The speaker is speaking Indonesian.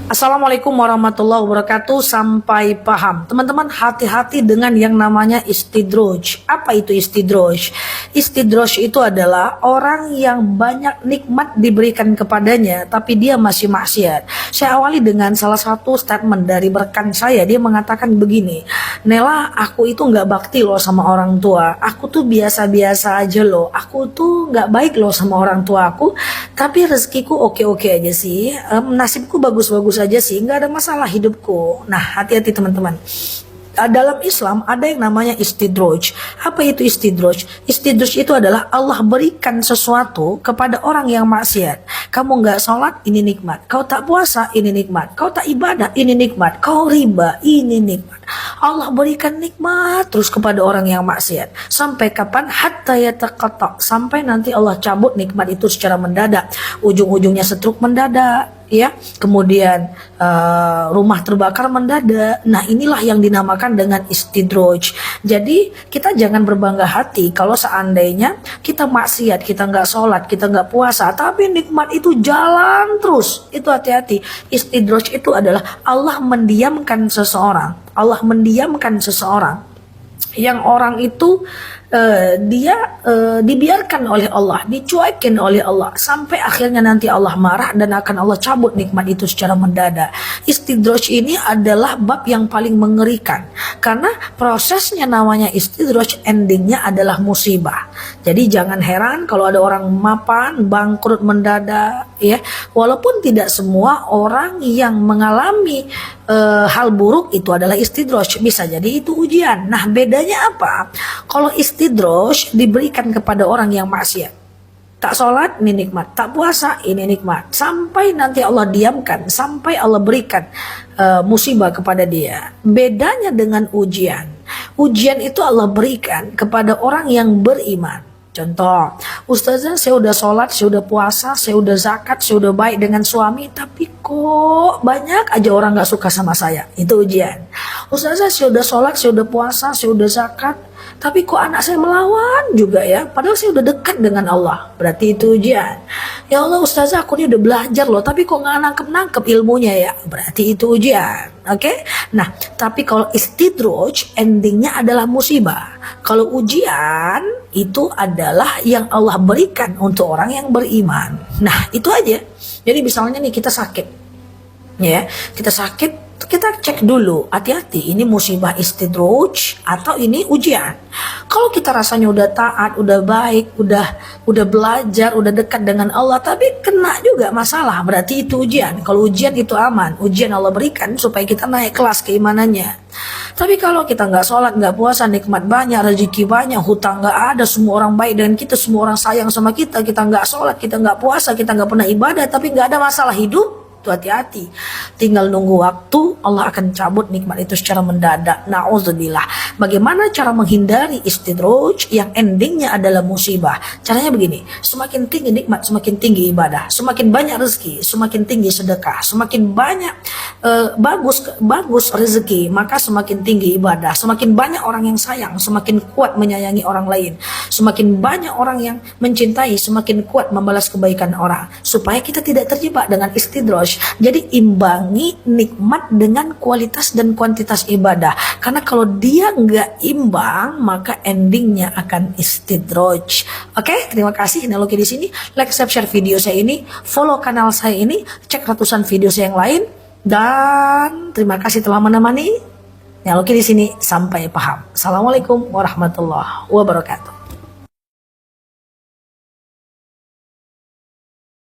Assalamualaikum warahmatullahi wabarakatuh. Sampai paham. Teman-teman, hati-hati dengan yang namanya istidroj. Apa itu istidroj? Istidroj itu adalah orang yang banyak nikmat diberikan kepadanya, tapi dia masih maksiat. Saya awali dengan salah satu statement dari rekan saya. Dia mengatakan begini, Nela, aku itu nggak bakti loh sama orang tua. Aku tuh biasa-biasa aja loh. Aku tuh nggak baik loh sama orang tua aku. Tapi rezekiku oke-oke aja sih. Nasibku bagus-bagus aja sih, nggak ada masalah hidupku. Nah, hati-hati teman-teman. Dalam Islam ada yang namanya istidroj. Apa itu istidroj? Istidroj itu adalah Allah berikan sesuatu kepada orang yang maksiat. Kamu nggak sholat, ini nikmat. Kau tak puasa, ini nikmat. Kau tak ibadah, ini nikmat. Kau riba, ini nikmat. Allah berikan nikmat terus kepada orang yang maksiat. Sampai kapan? Hatta yataqatta. Sampai nanti Allah cabut nikmat itu secara mendadak. Ujung-ujungnya stroke mendadak, ya, kemudian rumah terbakar mendadak. Nah, inilah yang dinamakan dengan istidroj. Jadi kita jangan berbangga hati kalau seandainya kita maksiat, kita nggak sholat, kita nggak puasa, tapi nikmat itu jalan terus. Itu hati-hati. Istidroj itu adalah Allah mendiamkan seseorang. Allah mendiamkan seseorang yang orang itu dia dibiarkan oleh Allah, dicuekin oleh Allah, sampai akhirnya nanti Allah marah dan akan Allah cabut nikmat itu secara mendadak. Istidroj ini adalah bab yang paling mengerikan karena prosesnya namanya istidroj, endingnya adalah musibah. Jadi jangan heran kalau ada orang mapan, bangkrut mendadak, ya. Walaupun tidak semua orang yang mengalami hal buruk itu adalah istidroj, bisa jadi itu ujian. Nah, bedanya apa? Kalau istidroj diberikan kepada orang yang maksiat, tak sholat ini nikmat, tak puasa ini nikmat, sampai nanti Allah diamkan, sampai Allah berikan musibah kepada dia. Bedanya dengan ujian, ujian itu Allah berikan kepada orang yang beriman. Contoh, Ustazah, saya udah sholat, saya udah puasa, saya udah zakat, saya udah baik dengan suami, tapi kok banyak aja orang gak suka sama saya. Itu ujian. Ustazah, saya udah sholat, saya udah puasa, saya udah zakat, tapi kok anak saya melawan juga ya, padahal saya udah dekat dengan Allah. Berarti itu ujian. Ya Allah, Ustazah, aku ini udah belajar loh, tapi kok gak nangkep-nangkep ilmunya ya. Berarti itu ujian. Oke? Nah, tapi kalau istidroj, endingnya adalah musibah. Kalau ujian, itu adalah yang Allah berikan untuk orang yang beriman. Nah, itu aja. Jadi misalnya nih kita sakit, ya, kita sakit, kita cek dulu, hati-hati, ini musibah istidroj atau ini ujian. Kalau kita rasanya udah taat, udah baik, udah belajar, udah dekat dengan Allah, tapi kena juga masalah, berarti itu ujian. Kalau ujian itu aman, ujian Allah berikan supaya kita naik kelas keimanannya. Tapi kalau kita nggak sholat, nggak puasa, nikmat banyak, rezeki banyak, hutang nggak ada, semua orang baik dengan kita, semua orang sayang sama kita, kita nggak sholat, kita nggak puasa, kita nggak pernah ibadah, tapi nggak ada masalah hidup, itu hati-hati. Tinggal nunggu waktu, Allah akan cabut nikmat itu secara mendadak. Na'udzubillah. Bagaimana cara menghindari istidroj yang endingnya adalah musibah? Caranya begini, semakin tinggi nikmat, semakin tinggi ibadah, semakin banyak rezeki, semakin tinggi sedekah, semakin banyak bagus rezeki, maka semakin tinggi ibadah, semakin banyak orang yang sayang, semakin kuat menyayangi orang lain, semakin banyak orang yang mencintai, semakin kuat membalas kebaikan orang, supaya kita tidak terjebak dengan istidroj. Jadi imbangi nikmat dengan kualitas dan kuantitas ibadah. Karena kalau dia nggak imbang, maka endingnya akan istidroj. Oke, terima kasih. Neloki di sini. Like, share video saya ini, follow kanal saya ini, cek ratusan video saya yang lain, dan terima kasih telah menemani. Neloki di sini. Sampai paham. Assalamualaikum warahmatullahi wabarakatuh.